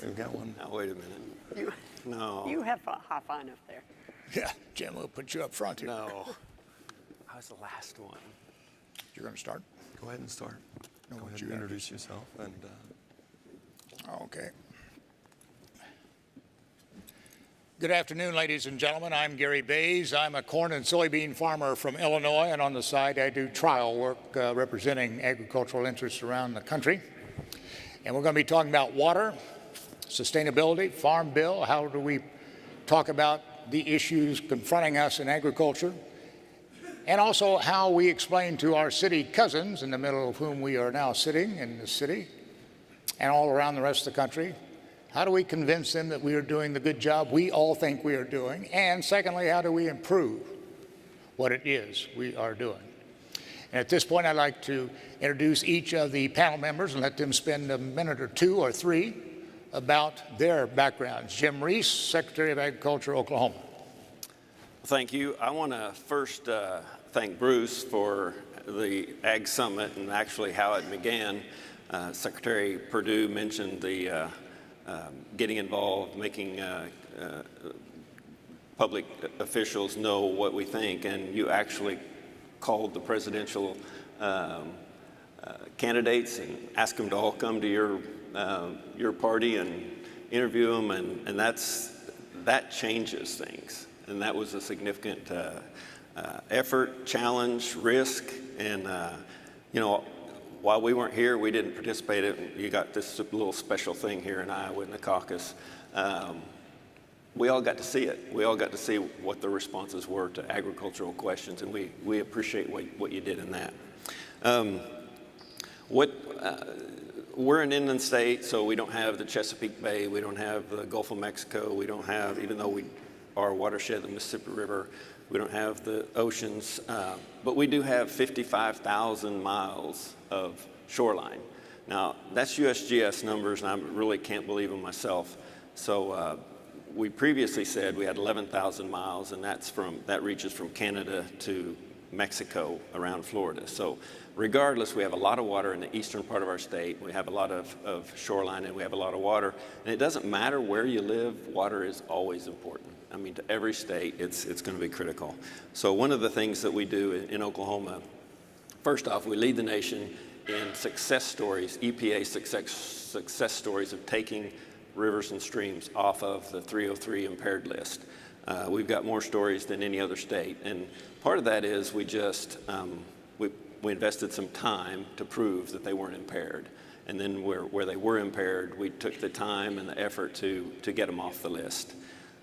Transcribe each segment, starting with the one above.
We've got one. Now, wait a minute. No. You have fun up there. Yeah, Jim, we'll put you up front here. No. I was the last one. You're going to start? Go ahead and start. No, Go what ahead you and gotta introduce yourself. And Okay. Good afternoon, ladies and gentlemen. I'm Gary Baise. I'm a corn and soybean farmer from Illinois, and on the side I do trial work representing agricultural interests around the country. And we're going to be talking about water, sustainability, farm bill, how do we talk about the issues confronting us in agriculture, and also how we explain to our city cousins, in the middle of whom we are now sitting in the city, and all around the rest of the country, how do we convince them that we are doing the good job we all think we are doing? And secondly, how do we improve what it is we are doing? And at this point, I'd like to introduce each of the panel members and let them spend a minute or two or three about their backgrounds. Jim Reese, Secretary of Agriculture, Oklahoma. Thank you. I want to first thank Bruce for the Ag Summit and actually how it began. Secretary Perdue mentioned the getting involved, making public officials know what we think, and you actually called the presidential candidates and asked them to all come to your party and interview them, and that changes things. And that was a significant effort, challenge, risk, and while we weren't here, we didn't participate in it. You got this little special thing here in Iowa in the caucus. We all got to see it. We all got to see what the responses were to agricultural questions, and we appreciate what you did in that. We're an inland state, so we don't have the Chesapeake Bay, we don't have the Gulf of Mexico, we don't have, even though we are a watershed, the Mississippi River, we don't have the oceans, but we do have 55,000 miles of shoreline. Now, that's USGS numbers, and I really can't believe them myself. So we previously said we had 11,000 miles, and that reaches from Canada to Mexico around Florida. So regardless, we have a lot of water in the eastern part of our state. We have a lot of shoreline, and we have a lot of water. And it doesn't matter where you live, water is always important. I mean, to every state, it's going to be critical. So one of the things that we do in Oklahoma, first off, we lead the nation in success stories, EPA success stories of taking rivers and streams off of the 303 impaired list. We've got more stories than any other state. And part of that is we invested some time to prove that they weren't impaired. And then where they were impaired, we took the time and the effort to get them off the list.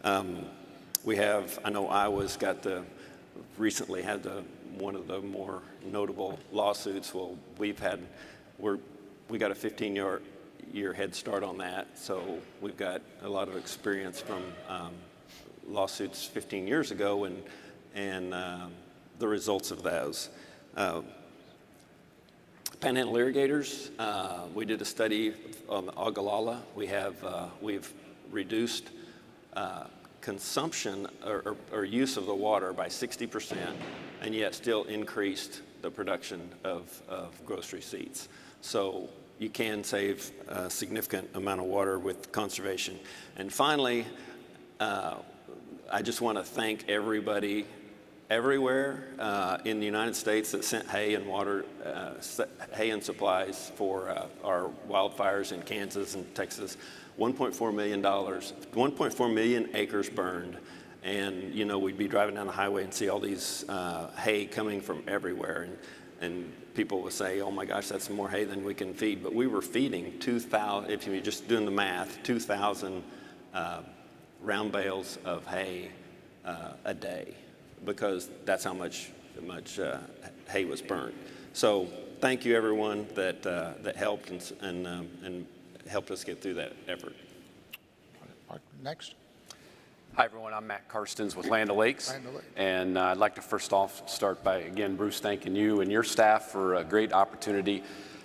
I know Iowa's recently had one of the more notable lawsuits. Well, we got a 15-year head start on that, so we've got a lot of experience from lawsuits 15 years ago and the results of those. Panhandle irrigators, we did a study on the Ogallala. We've reduced consumption or use of the water by 60%, and yet still increased the production of grocery seeds. So you can save a significant amount of water with conservation. And finally, I just want to thank everybody everywhere in the United States that sent hay and water, hay and supplies for our wildfires in Kansas and Texas. $1.4 million, 1.4 million acres burned. And, we'd be driving down the highway and see all these hay coming from everywhere. And people would say, oh my gosh, that's more hay than we can feed. But we were feeding 2,000, if you're just doing the math, 2,000 round bales of hay a day, because that's how much hay was burnt. So thank you, everyone that helped and helped us get through that effort. Next. Hi, everyone. I'm Matt Carstens with Land O'Lakes. And I'd like to first off start by, again, Bruce, thanking you and your staff for a great opportunity.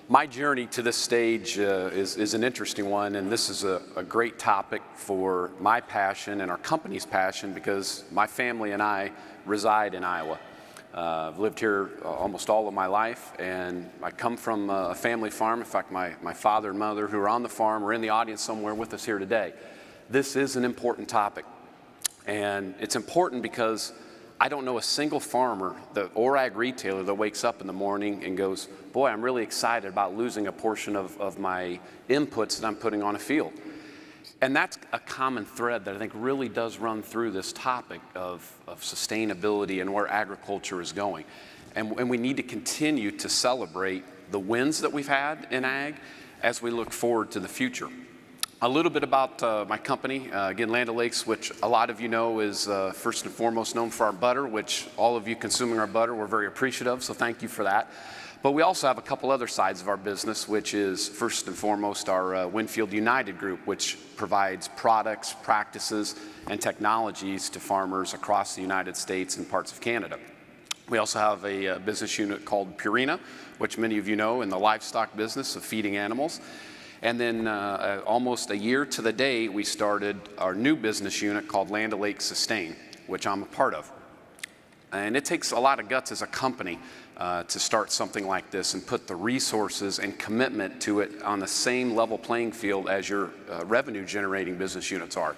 My journey to this stage is an interesting one, and this is a great topic for my passion and our company's passion, because my family and I reside in Iowa. I've lived here almost all of my life, and I come from a family farm. In fact, my father and mother, who are on the farm, are in the audience somewhere with us here today. This is an important topic, and it's important because I don't know a single farmer or ag retailer that wakes up in the morning and goes, boy, I'm really excited about losing a portion of my inputs that I'm putting on a field. And that's a common thread that I think really does run through this topic of sustainability and where agriculture is going. And we need to continue to celebrate the wins that we've had in ag as we look forward to the future. A little bit about my company, again, Land O'Lakes, which a lot of you know is first and foremost known for our butter, which all of you consuming our butter, we're very appreciative, so thank you for that. But we also have a couple other sides of our business, which is first and foremost our Winfield United Group, which provides products, practices, and technologies to farmers across the United States and parts of Canada. We also have a business unit called Purina, which many of you know in the livestock business of feeding animals. And then almost a year to the day, we started our new business unit called Land O'Lakes Sustain, which I'm a part of. And it takes a lot of guts as a company to start something like this and put the resources and commitment to it on the same level playing field as your revenue generating business units are.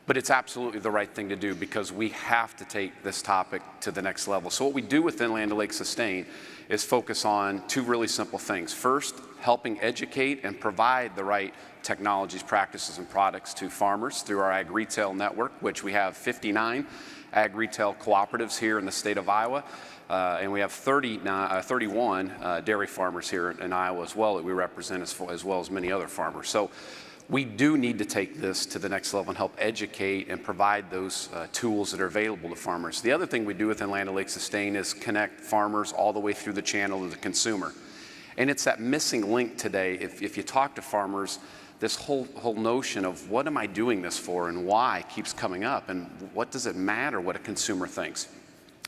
But it's absolutely the right thing to do because we have to take this topic to the next level. So what we do within Land O'Lakes Sustain is focus on two really simple things. First, helping educate and provide the right technologies, practices, and products to farmers through our ag retail network, which we have 59 ag retail cooperatives here in the state of Iowa. And we have 31 dairy farmers here in Iowa as well that we represent, as well as many other farmers. So we do need to take this to the next level and help educate and provide those tools that are available to farmers. The other thing we do within Land O'Lakes Sustain is connect farmers all the way through the channel to the consumer. And it's that missing link today. If you talk to farmers, this whole notion of what am I doing this for and why keeps coming up, and what does it matter what a consumer thinks?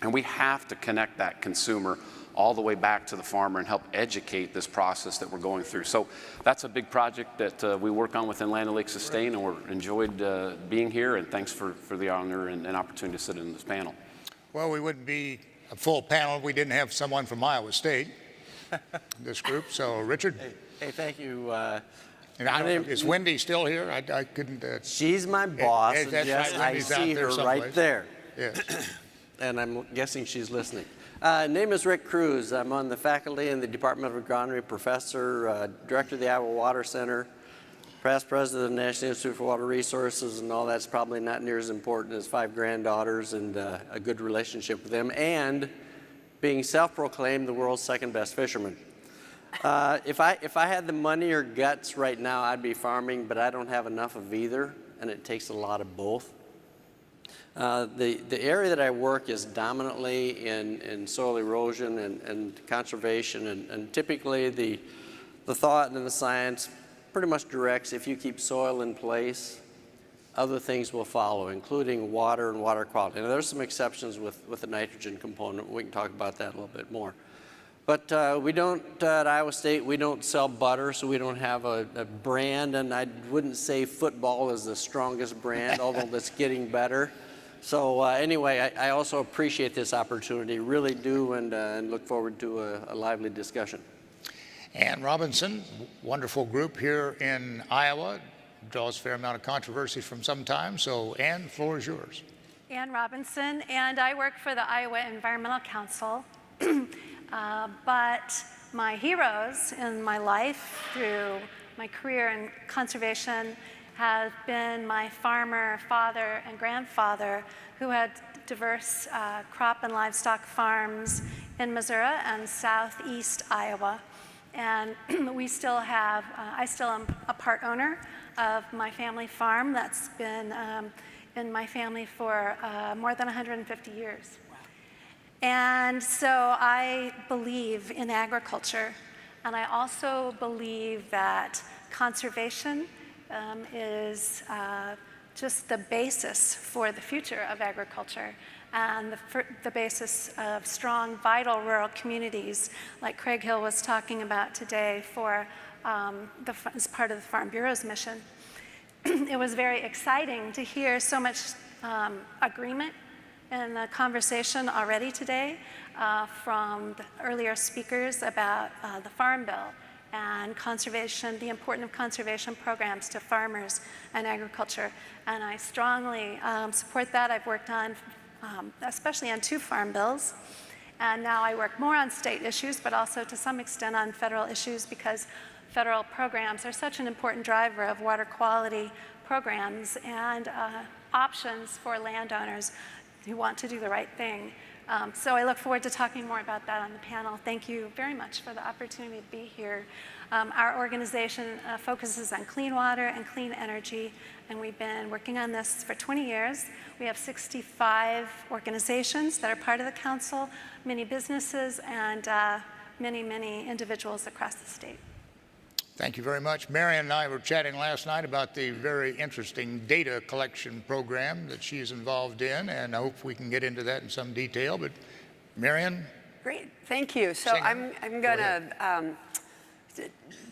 And we have to connect that consumer all the way back to the farmer and help educate this process that we're going through. So that's a big project that we work on within Land O'Lakes Sustain, and we're enjoyed being here, and thanks for the honor and opportunity to sit in this panel. Well, we wouldn't be a full panel if we didn't have someone from Iowa State in this group. So, Richard. Hey, thank you. Is Wendy still here? I couldn't. She's my boss. That's yes, right, I see her right there. Yes. And I'm guessing she's listening. Name is Rick Cruse. I'm on the faculty in the Department of Agronomy, professor, director of the Iowa Water Center, past president of the National Institute for Water Resources, and all that's probably not near as important as 5 granddaughters and a good relationship with them, and being self-proclaimed the world's second best fisherman. If I had the money or guts right now, I'd be farming, but I don't have enough of either, and it takes a lot of both. The area that I work is dominantly in soil erosion and conservation, and typically the thought and the science pretty much directs if you keep soil in place, other things will follow, including water and water quality. Now, there's some exceptions with the nitrogen component. We can talk about that a little bit more. But we don't, at Iowa State, we don't sell butter, so we don't have a brand, and I wouldn't say football is the strongest brand, although that's getting better. So anyway, I also appreciate this opportunity, really do, and look forward to a lively discussion. Ann Robinson, wonderful group here in Iowa, draws a fair amount of controversy from some time. So Ann, the floor is yours. Ann Robinson, and I work for the Iowa Environmental Council. But my heroes in my life through my career in conservation have been my farmer father and grandfather, who had diverse crop and livestock farms in Missouri and southeast Iowa. And we still have, I still am a part owner of my family farm that's been in my family for more than 150 years. And so I believe in agriculture, and I also believe that conservation is just the basis for the future of agriculture, and the basis of strong, vital rural communities like Craig Hill was talking about today for as part of the Farm Bureau's mission. It was very exciting to hear so much agreement in the conversation already today from the earlier speakers about the Farm Bill and conservation, the importance of conservation programs to farmers and agriculture. And I strongly support that. I've worked on, especially on 2 farm bills. And now I work more on state issues, but also to some extent on federal issues, because federal programs are such an important driver of water quality programs and options for landowners who want to do the right thing. So I look forward to talking more about that on the panel. Thank you very much for the opportunity to be here. Our organization focuses on clean water and clean energy, and we've been working on this for 20 years. We have 65 organizations that are part of the council, many businesses, and many, many individuals across the state. Thank you very much. Marian and I were chatting last night about the very interesting data collection program that she's involved in, and I hope we can get into that in some detail. But Marian? Great, thank you. So I'm going to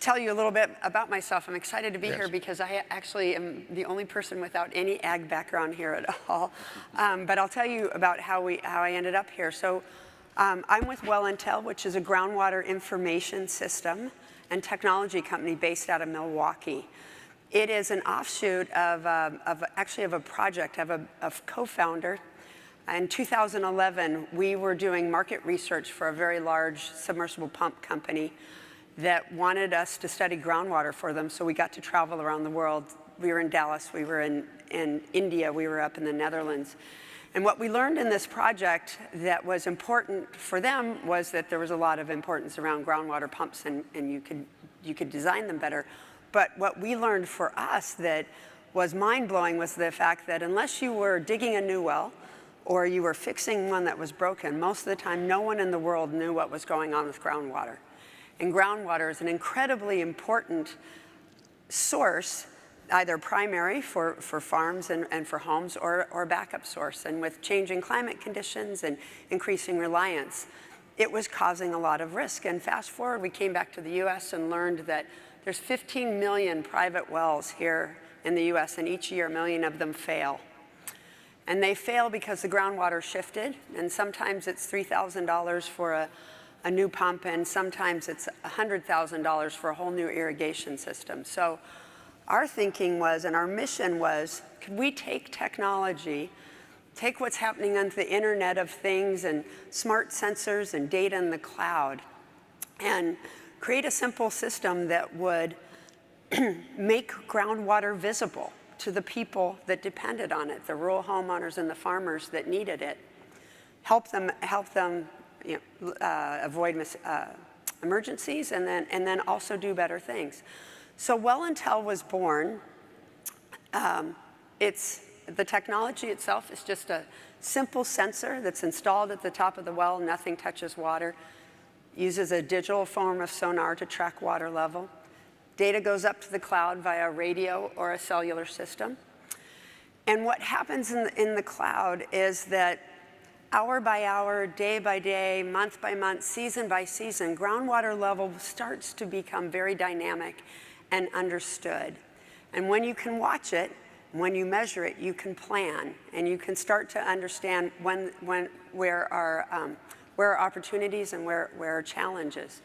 tell you a little bit about myself. I'm excited to be here because I actually am the only person without any ag background here at all. But I'll tell you about how I ended up here. So I'm with Wellntel, which is a groundwater information system and technology company based out of Milwaukee. It is an offshoot of a project of a co-founder. In 2011, we were doing market research for a very large submersible pump company that wanted us to study groundwater for them, so we got to travel around the world. We were in Dallas, we were in India, we were up in the Netherlands. And what we learned in this project that was important for them was that there was a lot of importance around groundwater pumps, and you could design them better. But what we learned for us that was mind-blowing was the fact that unless you were digging a new well or you were fixing one that was broken, most of the time no one in the world knew what was going on with groundwater. And groundwater is an incredibly important source, either primary for farms and for homes, or a backup source. And with changing climate conditions and increasing reliance, it was causing a lot of risk. And fast forward, we came back to the US and learned that there's 15 million private wells here in the US, and each year, 1 million of them fail. And they fail because the groundwater shifted, and sometimes it's $3,000 for a new pump, and sometimes it's $100,000 for a whole new irrigation system. So our thinking was, and our mission was, could we take technology, take what's happening on the Internet of Things and smart sensors and data in the cloud, and create a simple system that would make groundwater visible to the people that depended on it, the rural homeowners and the farmers that needed it, help them avoid emergencies, and then also do better things. So Wellntel was born. The technology itself is just a simple sensor that's installed at the top of the well. Nothing touches water. Uses a digital form of sonar to track water level. Data goes up to the cloud via radio or a cellular system. And what happens in the cloud is that hour by hour, day by day, month by month, season by season, groundwater level starts to become very dynamic and understood. And when you can watch it, when you measure it, you can plan, and you can start to understand where are opportunities and where are challenges.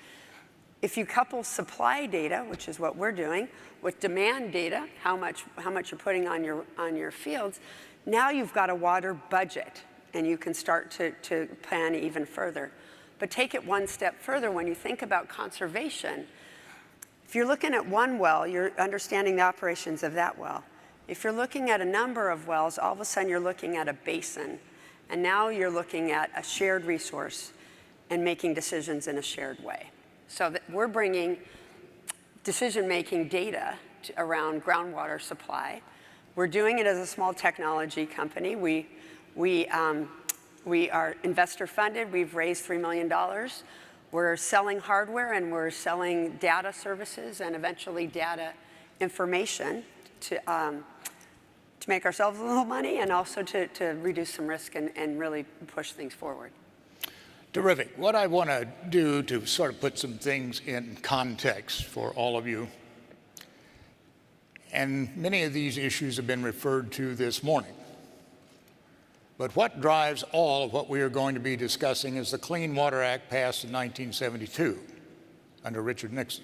If you couple supply data, which is what we're doing, with demand data, how much you're putting on your fields, now you've got a water budget, and you can start to plan even further. But take it one step further. When you think about conservation, if you're looking at one well, you're understanding the operations of that well. If you're looking at a number of wells, all of a sudden you're looking at a basin. And now you're looking at a shared resource and making decisions in a shared way. So that we're bringing decision-making data around groundwater supply. We're doing it as a small technology company. We are investor funded. We've raised $3 million. We're selling hardware, and we're selling data services and eventually data information to make ourselves a little money, and also to reduce some risk and really push things forward. Terrific. What I want to do to sort of put some things in context for all of you, and many of these issues have been referred to this morning. But what drives all of what we are going to be discussing is the Clean Water Act passed in 1972 under Richard Nixon.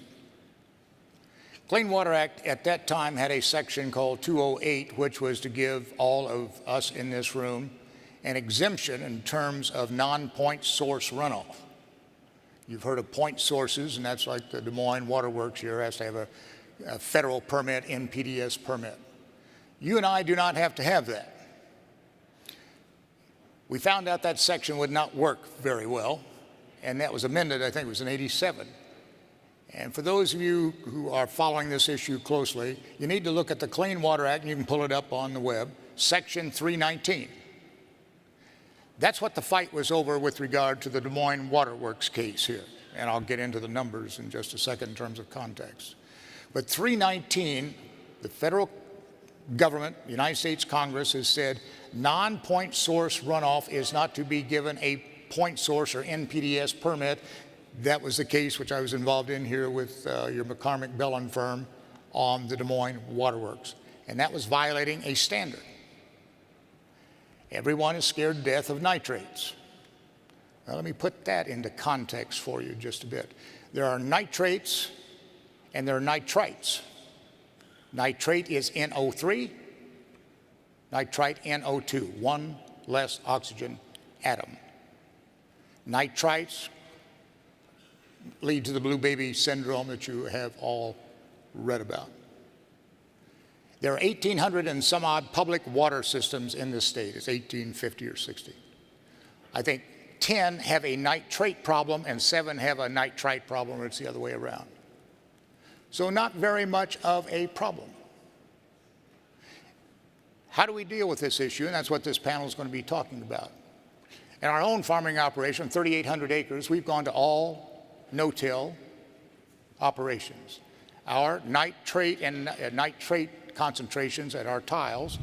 Clean Water Act at that time had a section called 208, which was to give all of us in this room an exemption in terms of non-point source runoff. You've heard of point sources, and that's like the Des Moines Water Works here has to have a federal permit, NPDES permit. You and I do not have to have that. We found out that section would not work very well, and that was amended, I think it was in '87. And for those of you who are following this issue closely, you need to look at the Clean Water Act, and you can pull it up on the web, Section 319. That's what the fight was over with regard to the Des Moines Water Works case here. And I'll get into the numbers in just a second in terms of context. But 319, the federal government, the United States Congress has said non-point source runoff is not to be given a point source or NPDES permit. That was the case which I was involved in here with your McCormick Bellin firm on the Des Moines Water Works. And that was violating a standard. Everyone is scared to death of nitrates. Now, let me put that into context for you just a bit. There are nitrates and there are nitrites. Nitrate is NO3, nitrite NO2, one less oxygen atom. Nitrites lead to the blue baby syndrome that you have all read about. There are 1,800 and some odd public water systems in this state. It's 1,850 or 60. I think 10 have a nitrate problem and 7 have a nitrite problem, or it's the other way around. So not very much of a problem. How do we deal with this issue? And that's what this panel is going to be talking about. In our own farming operation, 3,800 acres, we've gone to all no-till operations. Our nitrate and nitrate concentrations at our tiles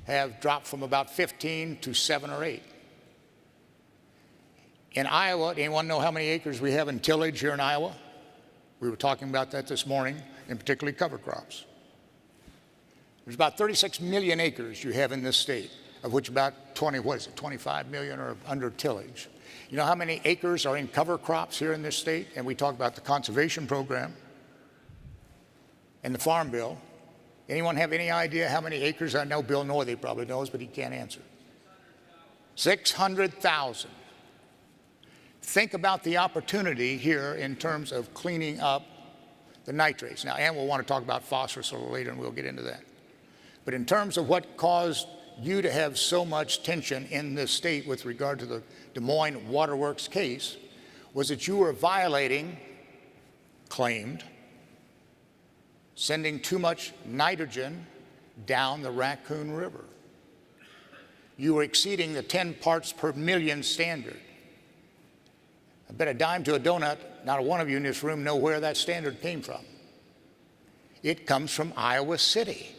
have dropped from about 15 to 7 or 8. In Iowa, anyone know how many acres we have in tillage here in Iowa? We were talking about that this morning, and particularly cover crops. There's about 36 million acres you have in this state, of which about 25 million are under tillage. You know how many acres are in cover crops here in this state? And we talk about the conservation program and the farm bill. Anyone have any idea how many acres? I know Bill Northey probably knows, but he can't answer. 600,000. Think about the opportunity here in terms of cleaning up the nitrates. Now, Ann will want to talk about phosphorus a little later, and we'll get into that. But in terms of what caused you to have so much tension in this state with regard to the Des Moines Water Works case, was that you were violating, claimed, sending too much nitrogen down the Raccoon River. You were exceeding the 10 parts per million standard. I bet a dime to a donut, not one of you in this room know where that standard came from. It comes from Iowa City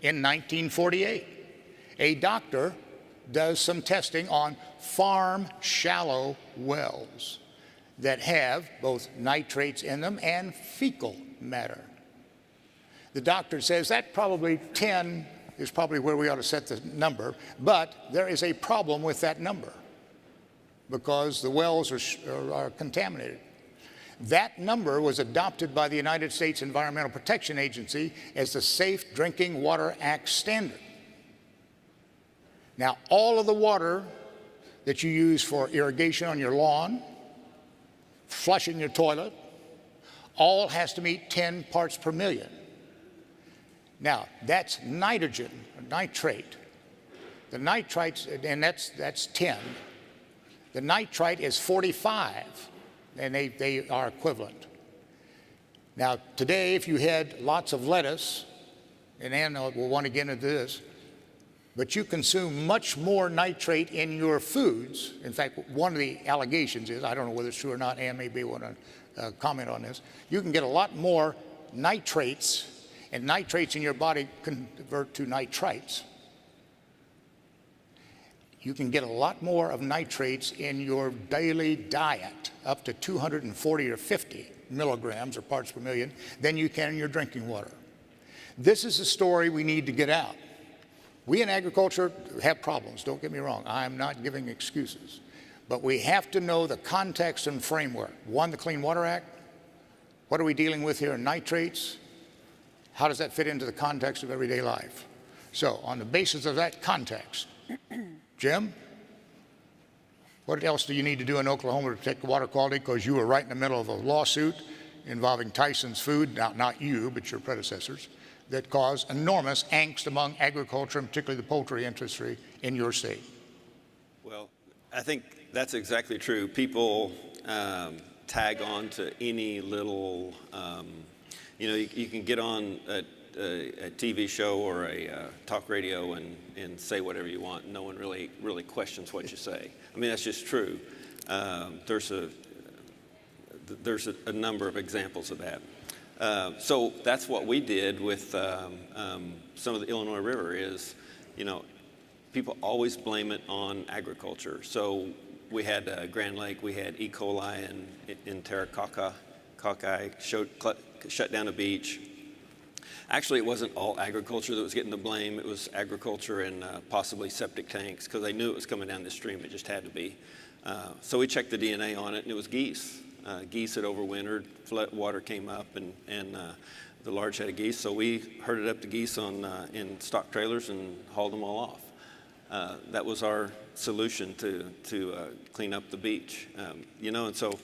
in 1948. A doctor does some testing on farm shallow wells that have both nitrates in them and fecal matter. The doctor says that probably 10 is probably where we ought to set the number, but there is a problem with that number because the wells are contaminated. That number was adopted by the United States Environmental Protection Agency as the Safe Drinking Water Act standard. Now, all of the water that you use for irrigation on your lawn, flushing your toilet, all has to meet 10 parts per million. Now, that's nitrogen, nitrate. The nitrites, and that's 10. The nitrite is 45, and they are equivalent. Now, today, if you had lots of lettuce, and Ann will want to get into this, but you consume much more nitrate in your foods. In fact, one of the allegations is, I don't know whether it's true or not, Ann may want to comment on this, you can get a lot more nitrates, and nitrates in your body convert to nitrites. You can get a lot more of nitrates in your daily diet, up to 240 or 50 milligrams or parts per million, than you can in your drinking water. This is a story we need to get out. We in agriculture have problems, don't get me wrong. I'm not giving excuses. But we have to know the context and framework. One, the Clean Water Act. What are we dealing with here? Nitrates. How does that fit into the context of everyday life? So on the basis of that context, Jim, what else do you need to do in Oklahoma to protect water quality? Because you were right in the middle of a lawsuit involving Tyson's Food, not you, but your predecessors, that caused enormous angst among agriculture, and particularly the poultry industry in your state. Well, I think that's exactly true. People tag on to any little, you can get on a TV show or a talk radio and say whatever you want. No one really questions what you say. I mean, that's just true. There's a number of examples of that. So that's what we did with some of the Illinois River is, people always blame it on agriculture. So we had Grand Lake, we had E. coli in Terracocci, shut down a beach. Actually, it wasn't all agriculture that was getting the blame. It was agriculture and possibly septic tanks because they knew it was coming down the stream. It just had to be. So we checked the DNA on it, and it was geese. Geese had overwintered, water came up, and the large head of geese. So we herded up the geese in stock trailers and hauled them all off. That was our solution to clean up the beach. And so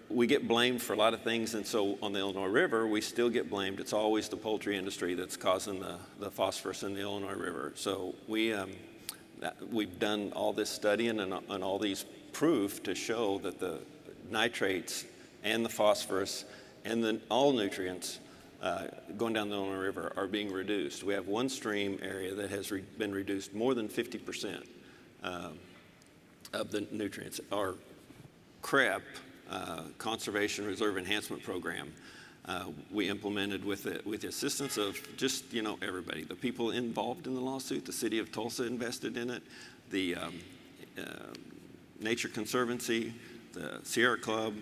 we get blamed for a lot of things, and so on the Illinois River, we still get blamed. It's always the poultry industry that's causing the phosphorus in the Illinois River. So we've done all this studying and all these proof to show that the nitrates and the phosphorus and all nutrients going down the Illinois River are being reduced. We have one stream area that has been reduced more than 50% of the nutrients. Our CREP, Conservation Reserve Enhancement Program, we implemented with the assistance of just, everybody. The people involved in the lawsuit, the city of Tulsa invested in it, the Nature Conservancy, the Sierra Club.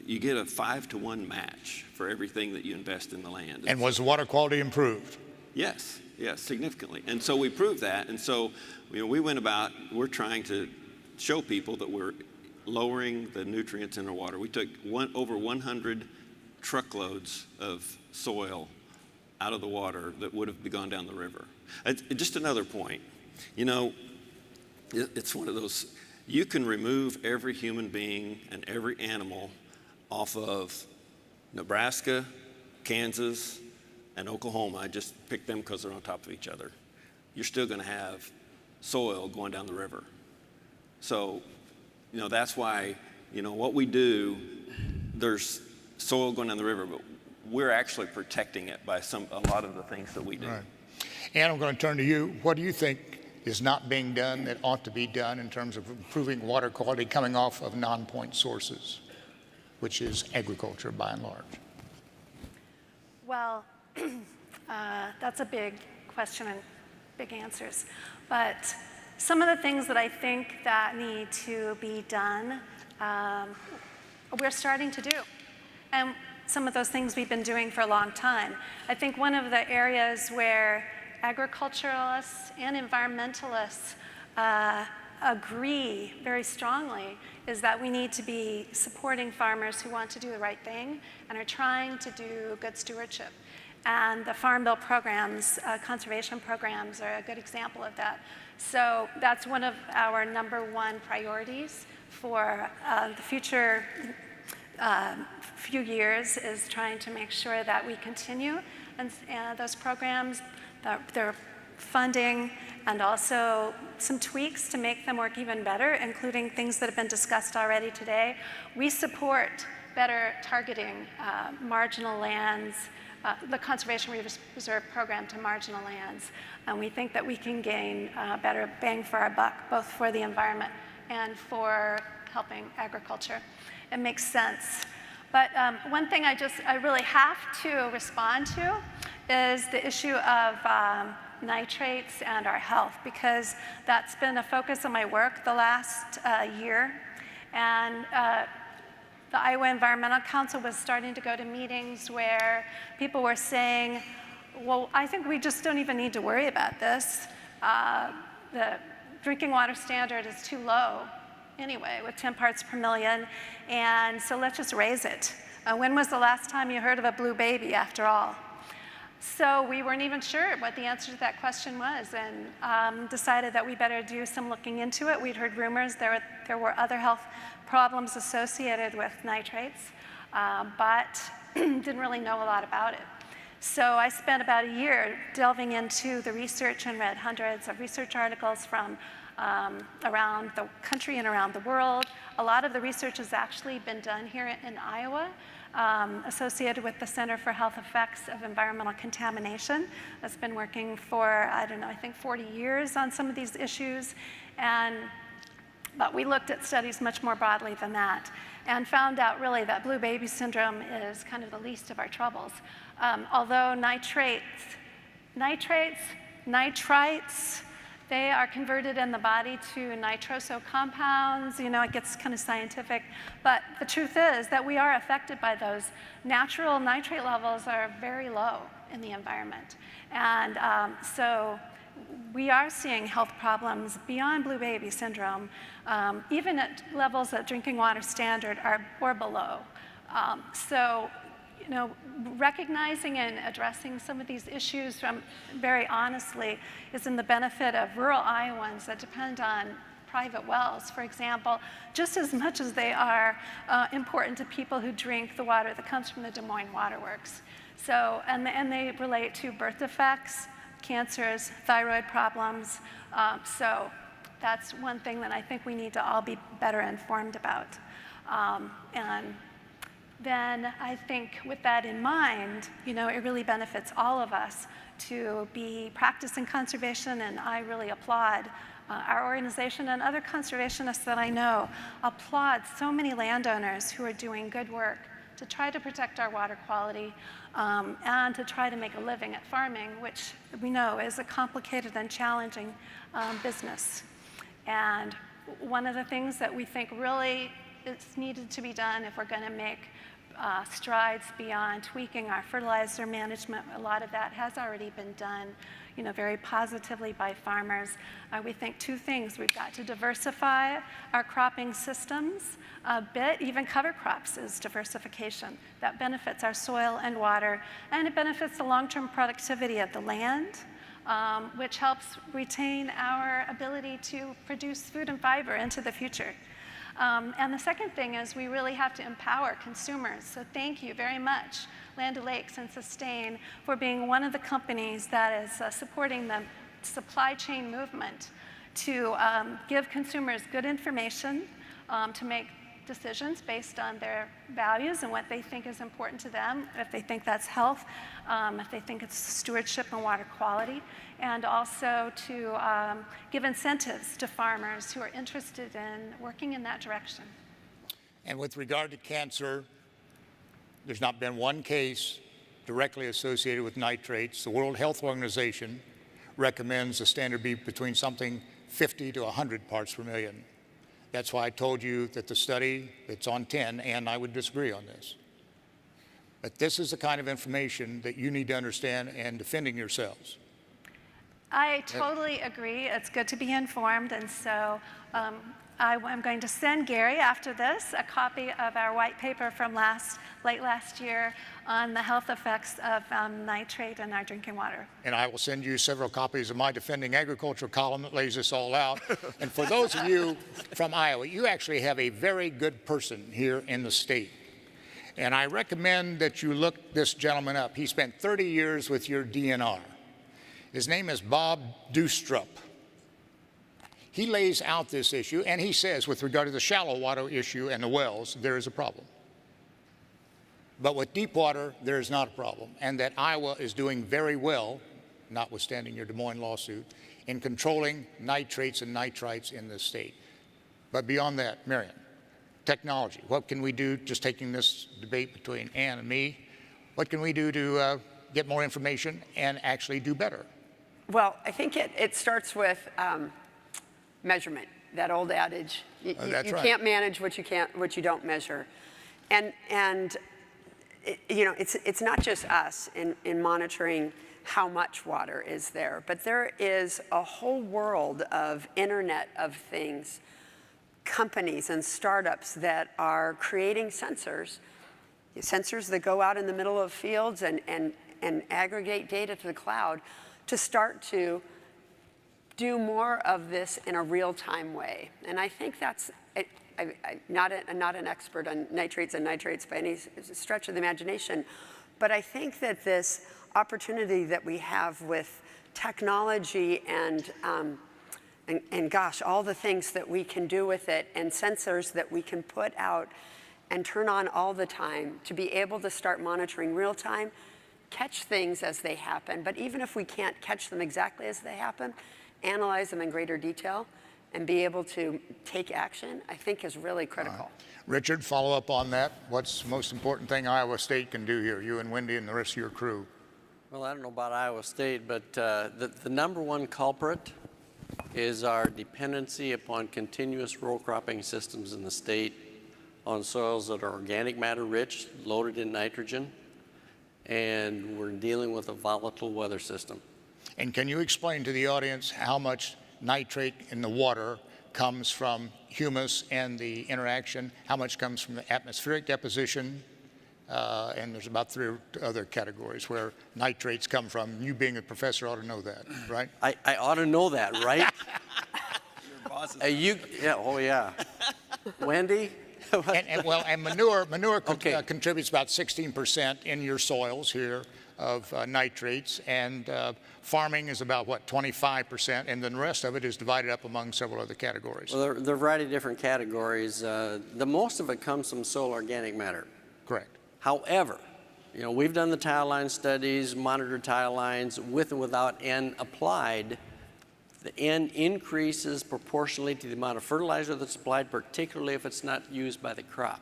You get a 5-to-1 match for everything that you invest in the land. And was the water quality improved? Yes, significantly. And so we proved that. And so, we went about, we're trying to show people that we're lowering the nutrients in our water. We took over 100 truckloads of soil out of the water that would have gone down the river. Just another point, it's one of those, you can remove every human being and every animal off of Nebraska, Kansas, and Oklahoma. I just picked them because they're on top of each other. You're still going to have soil going down the river. So, that's why, what we do, there's soil going down the river, but we're actually protecting it by a lot of the things that we do. Right. And I'm going to turn to you. What do you think is not being done that ought to be done in terms of improving water quality coming off of non-point sources, which is agriculture by and large? Well, that's a big question and big answers. But some of the things that I think that need to be done, we're starting to do. And some of those things we've been doing for a long time. I think one of the areas where agriculturalists and environmentalists agree very strongly is that we need to be supporting farmers who want to do the right thing and are trying to do good stewardship. And the Farm Bill programs, conservation programs, are a good example of that. So that's one of our #1 priorities for the future few years, is trying to make sure that we continue and those programs, their funding, and also some tweaks to make them work even better, including things that have been discussed already today. We support better targeting marginal lands, the Conservation Reserve Program to marginal lands, and we think that we can gain better bang for our buck, both for the environment and for helping agriculture. It makes sense. But one thing I really have to respond to is the issue of nitrates and our health, because that's been a focus of my work the last year. And the Iowa Environmental Council was starting to go to meetings where people were saying, well, I think we just don't even need to worry about this. The drinking water standard is too low anyway, with 10 parts per million, and so let's just raise it. When was the last time you heard of a blue baby, after all? So we weren't even sure what the answer to that question was, and decided that we better do some looking into it. We'd heard rumors there were other health problems associated with nitrates, but didn't really know a lot about it. So I spent about a year delving into the research and read hundreds of research articles from around the country and around the world. A lot of the research has actually been done here in Iowa, associated with the Center for Health Effects of Environmental Contamination. That's been working for, I don't know, I think 40 years on some of these issues. But we looked at studies much more broadly than that and found out really that blue baby syndrome is kind of the least of our troubles. Although nitrites, they are converted in the body to nitroso compounds. You know, it gets kind of scientific. But the truth is that we are affected by those. Natural nitrate levels are very low in the environment. And so we are seeing health problems beyond blue baby syndrome, even at levels that drinking water standard are or below. So, you know, recognizing and addressing some of these issues very honestly is in the benefit of rural Iowans that depend on private wells, for example, just as much as they are important to people who drink the water that comes from the Des Moines Waterworks. So, and they relate to birth defects, cancers, thyroid problems. So that's one thing that I think we need to all be better informed about. And then I think with that in mind, you know, it really benefits all of us to be practicing conservation, and I really applaud our organization and other conservationists that I know applaud so many landowners who are doing good work to try to protect our water quality and to try to make a living at farming, which we know is a complicated and challenging business. And one of the things that we think really is needed to be done if we're going to make strides beyond tweaking our fertilizer management, a lot of that has already been done, you know, very positively by farmers. We think two things. We've got to diversify our cropping systems a bit. Even cover crops is diversification. That benefits our soil and water, and it benefits the long-term productivity of the land, which helps retain our ability to produce food and fiber into the future. And the second thing is we really have to empower consumers. So thank you very much, Land O'Lakes and Sustain, for being one of the companies that is supporting the supply chain movement to give consumers good information to make decisions based on their values and what they think is important to them, if they think that's health, if they think it's stewardship and water quality, and also to give incentives to farmers who are interested in working in that direction. And with regard to cancer, there's not been one case directly associated with nitrates. The World Health Organization recommends the standard be between something 50 to 100 parts per million. That's why I told you that the study, it's on 10, and I would disagree on this. But this is the kind of information that you need to understand and defending yourselves. I totally agree. It's good to be informed, and so I'm going to send Gary after this a copy of our white paper from late last year on the health effects of nitrate in our drinking water. And I will send you several copies of my Defending Agriculture column that lays this all out. And for those of you from Iowa, you actually have a very good person here in the state. And I recommend that you look this gentleman up. He spent 30 years with your DNR. His name is Bob Dustrup. He lays out this issue, and he says, with regard to the shallow water issue and the wells, there is a problem. But with deep water, there is not a problem, and that Iowa is doing very well, notwithstanding your Des Moines lawsuit, in controlling nitrates and nitrites in this state. But beyond that, Marian, technology. What can we do, just taking this debate between Ann and me, what can we do to get more information and actually do better? Well, I think it starts with measurement. That old adage, you right. can't manage what you don't measure. And it's not just us in monitoring how much water is there, but there is a whole world of Internet of Things companies and startups that are creating sensors that go out in the middle of fields and aggregate data to the cloud to start to do more of this in a real-time way. And I think that's, I'm not an expert on nitrates and nitrates by any stretch of the imagination, but I think that this opportunity that we have with technology and gosh, all the things that we can do with it and sensors that we can put out and turn on all the time to be able to start monitoring real time, catch things as they happen, but even if we can't catch them exactly as they happen, analyze them in greater detail and be able to take action, I think is really critical. Richard, follow up on that. What's the most important thing Iowa State can do here, you and Wendy and the rest of your crew? Well, I don't know about Iowa State, but the number one culprit is our dependency upon continuous row cropping systems in the state on soils that are organic matter rich, loaded in nitrogen, and we're dealing with a volatile weather system. And can you explain to the audience how much nitrate in the water comes from humus and the interaction, how much comes from the atmospheric deposition, and there's about 3 other categories where nitrates come from. You being a professor ought to know that, right? I ought to know that, right? Your boss is yeah. Wendy? and manure Okay. contributes about 16% in your soils here of nitrates, and farming is about, 25%, and then the rest of it is divided up among several other categories. Well, there are a variety of different categories. The most of it comes from soil organic matter. Correct. However, we've done the tile line studies, monitored tile lines with and without N applied. The N increases proportionally to the amount of fertilizer that's applied, particularly if it's not used by the crop.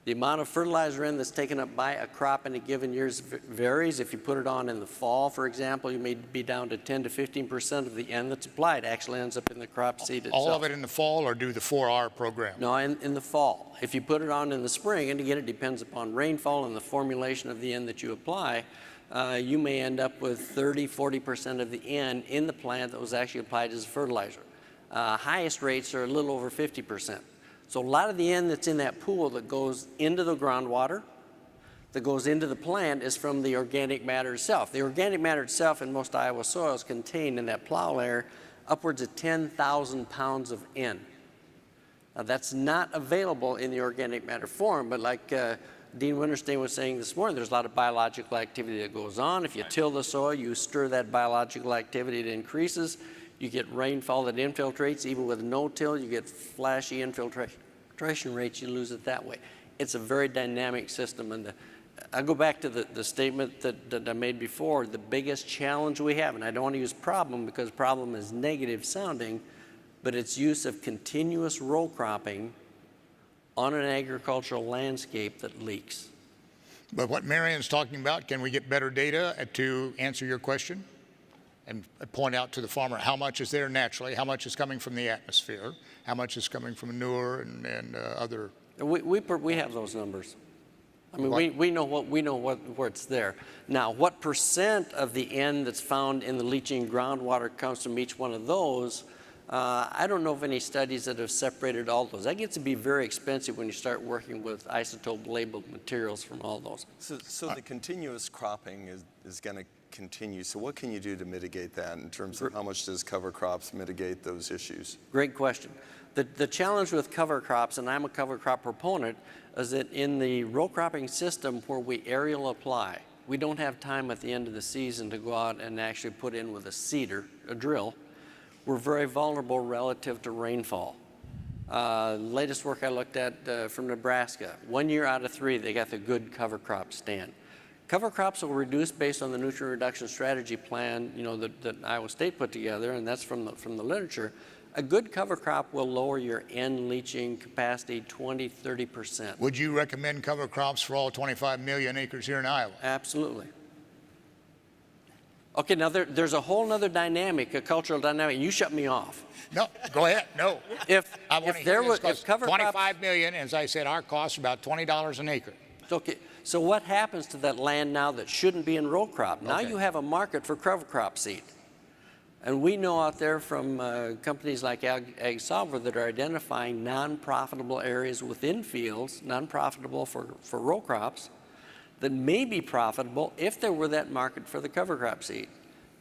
The amount of fertilizer N that's taken up by a crop in a given year varies. If you put it on in the fall, for example, you may be down to 10 to 15% of the N that's applied actually ends up in the crop seed itself. All of it in the fall, or do the 4R program? No, in the fall. If you put it on in the spring, and again, it depends upon rainfall and the formulation of the N that you apply, you may end up with 30, 40% of the N in the plant that was actually applied as a fertilizer. Highest rates are a little over 50%. So a lot of the N that's in that pool that goes into the groundwater, that goes into the plant, is from the organic matter itself. The organic matter itself in most Iowa soils contain in that plow layer upwards of 10,000 pounds of N. Now, that's not available in the organic matter form, but like Dean Winterstein was saying this morning, there's a lot of biological activity that goes on. If you till the soil, you stir that biological activity, it increases. You get rainfall that infiltrates. Even with no till, you get flashy infiltration rates. You lose it that way. It's a very dynamic system. And I go back to the statement that I made before. The biggest challenge we have, and I don't want to use problem because problem is negative sounding, but it's use of continuous row cropping on an agricultural landscape that leaks. But what Marian's talking about, can we get better data to answer your question? And point out to the farmer how much is there naturally, how much is coming from the atmosphere, how much is coming from manure and other. We have those numbers. I mean, we know where it's there. Now, what percent of the N that's found in the leaching groundwater comes from each one of those? I don't know of any studies that have separated all those. That gets to be very expensive when you start working with isotope labeled materials from all those. So the continuous cropping is going to continue. So what can you do to mitigate that in terms of how much does cover crops mitigate those issues? Great question. The challenge with cover crops, and I'm a cover crop proponent, is that in the row cropping system where we aerial apply, we don't have time at the end of the season to go out and actually put in with a drill. We're very vulnerable relative to rainfall. Latest work I looked at from Nebraska, 1 year out of 3, they got the good cover crop stand. Cover crops will reduce based on the nutrient reduction strategy plan, that Iowa State put together, and that's from the literature. A good cover crop will lower your N leaching capacity 20, 30%. Would you recommend cover crops for all 25 million acres here in Iowa? Absolutely. Okay, now there's a whole other dynamic, a cultural dynamic. You shut me off. No, go ahead. No. If I want to there hear was this, if cover 25 crops, million, as I said, our cost is about $20 an acre. okay. So what happens to that land now that shouldn't be in row crop? Now Okay. you have a market for cover crop seed. And we know out there from companies like Ag Solver that are identifying non-profitable areas within fields, non-profitable for row crops, that may be profitable if there were that market for the cover crop seed.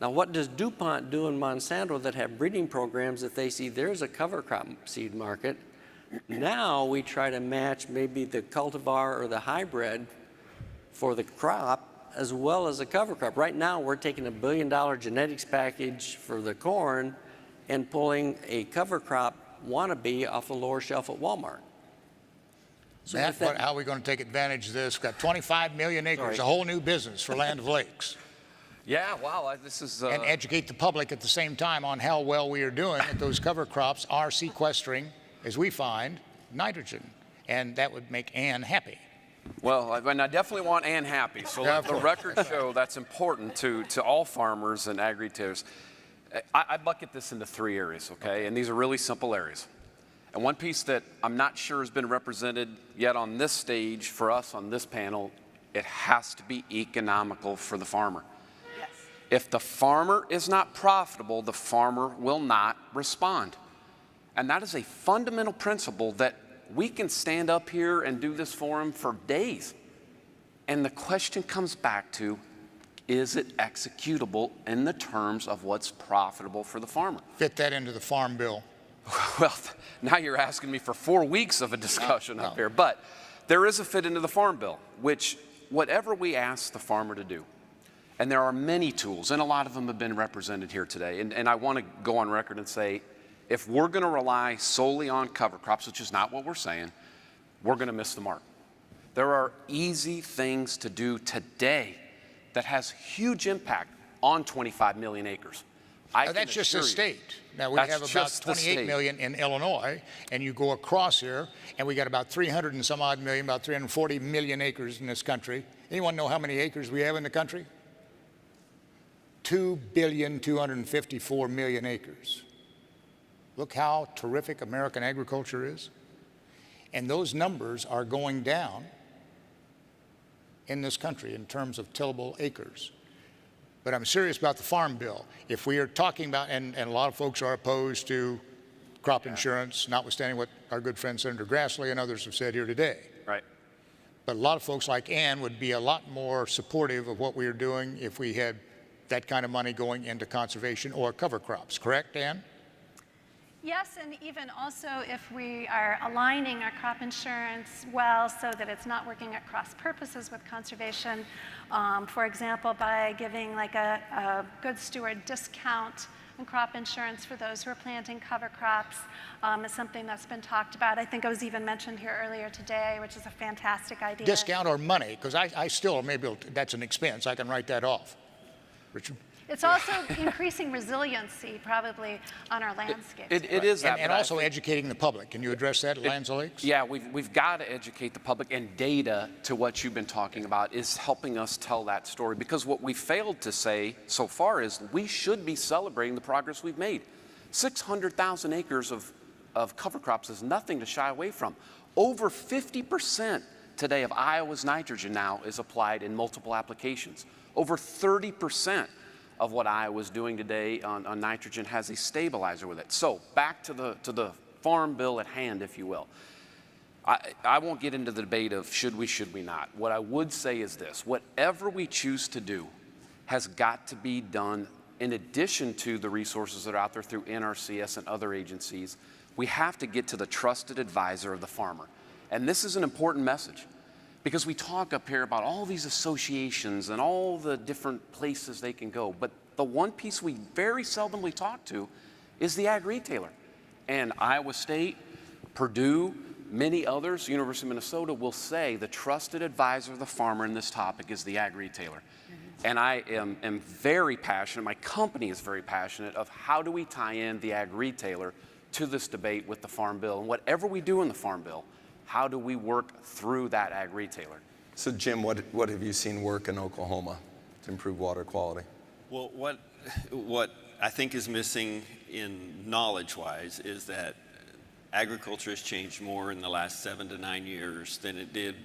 Now, what does DuPont do in Monsanto that have breeding programs if they see there's a cover crop seed market? Now we try to match maybe the cultivar or the hybrid for the crop as well as a cover crop. Right now, we're taking $1 billion genetics package for the corn and pulling a cover crop wannabe off the lower shelf at Walmart. So Matt, how are we going to take advantage of this? Got 25 million acres, a whole new business for Land of Lakes. Yeah, wow, this is... And educate the public at the same time on how well we are doing, that those cover crops are sequestering, as we find, nitrogen. And that would make Ann happy. Well, and I definitely want Ann happy. So let the record show that's important to all farmers and ag-retailers. I bucket this into 3 areas, okay? And these are really simple areas. And one piece that I'm not sure has been represented yet on this stage for us on this panel, it has to be economical for the farmer. Yes. If the farmer is not profitable, the farmer will not respond. And that is a fundamental principle that we can stand up here and do this forum for days. And the question comes back to, is it executable in the terms of what's profitable for the farmer? Fit that into the Farm Bill. Well, now you're asking me for 4 weeks of a discussion up here. But there is a fit into the Farm Bill, which whatever we ask the farmer to do, and there are many tools, and a lot of them have been represented here today. And I want to go on record and say, if we're going to rely solely on cover crops, which is not what we're saying, we're going to miss the mark. There are easy things to do today that has huge impact on 25 million acres. That's just a state. Now, we have about 28 million in Illinois, and you go across here, and we got about 300 and some odd million, about 340 million acres in this country. Anyone know how many acres we have in the country? 2,254,000,000 acres. Look how terrific American agriculture is. And those numbers are going down in this country in terms of tillable acres. But I'm serious about the Farm Bill. If we are talking about, and a lot of folks are opposed to crop insurance, notwithstanding what our good friend Senator Grassley and others have said here today. Right. But a lot of folks like Ann would be a lot more supportive of what we are doing if we had that kind of money going into conservation or cover crops. Correct, Ann? Yes, and even also if we are aligning our crop insurance well so that it's not working at cross purposes with conservation, for example, by giving like a good steward discount in crop insurance for those who are planting cover crops is something that's been talked about. I think it was even mentioned here earlier today, which is a fantastic idea. Discount or money, because I still maybe that's an expense. I can write that off. Richard? It's also increasing resiliency, probably, on our landscape. It is that. And also educating the public. Can you address that, Lands of Lakes? Yeah, we've got to educate the public, and data, to what you've been talking about, is helping us tell that story. Because what we failed to say so far is we should be celebrating the progress we've made. 600,000 acres of cover crops is nothing to shy away from. Over 50% today of Iowa's nitrogen now is applied in multiple applications. Over 30% of what Iowa's doing today on nitrogen has a stabilizer with it. So back to the Farm Bill at hand, if you will. I won't get into the debate of should we not. What I would say is this: whatever we choose to do has got to be done in addition to the resources that are out there through NRCS and other agencies. We have to get to the trusted advisor of the farmer. And this is an important message, because we talk up here about all these associations and all the different places they can go. But the one piece we very seldomly talk to is the ag retailer. And Iowa State, Purdue, many others, University of Minnesota, will say the trusted advisor of the farmer in this topic is the ag retailer. And I am very passionate, my company is very passionate, of how do we tie in the ag retailer to this debate with the Farm Bill. And whatever we do in the Farm Bill, how do we work through that ag retailer? So Jim, what have you seen work in Oklahoma to improve water quality? Well, what I think is missing in knowledge-wise is that agriculture has changed more in the last 7 to 9 years than it did